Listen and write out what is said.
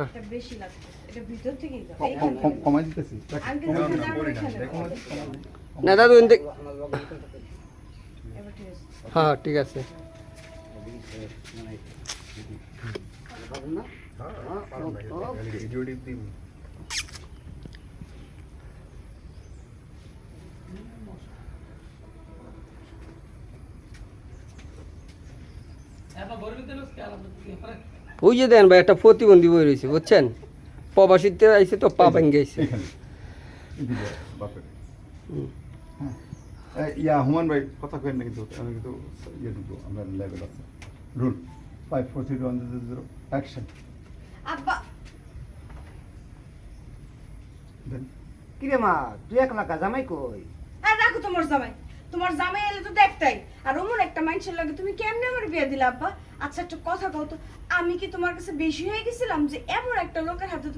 এটা বেশি লাগছে, এটা ভিতর থেকেই যাবে। কমাই দিতেছি। আঙ্কেল না দাদু এবার ঠিক আছে। হ্যাঁ ঠিক আছে। ওই যে দেন ভাই একটা প্রতিবন্ধী বই রয়েছে বুঝছেন, প্রবাসীতে আইসে তো পা ভেঙে গেছে। এখানে এদিকে বাপের। হ্যাঁ ইয়া হুমান ভাই কথা কেন না, কিন্তু আমি কিন্তু ইয়ে দিব, আমরা লেভেল আছে রুল 5 4 3 2 1 0 অ্যাকশন। আব্বা দেন কিরে মা তুই একলা জামাই কই? আর রাখো তোমার জামাই, তোমার জামাই এলে তো দেখতাই। আর ওমন একটা মানুষের লাগে তুমি কেমনে আমার বিয়ে দিলে আব্বা? আচ্ছা একটা কথা কও তো, আমি কি তোমার কাছে বেশি হয়ে গেছিলাম যে এমন একটা লোকের হাতে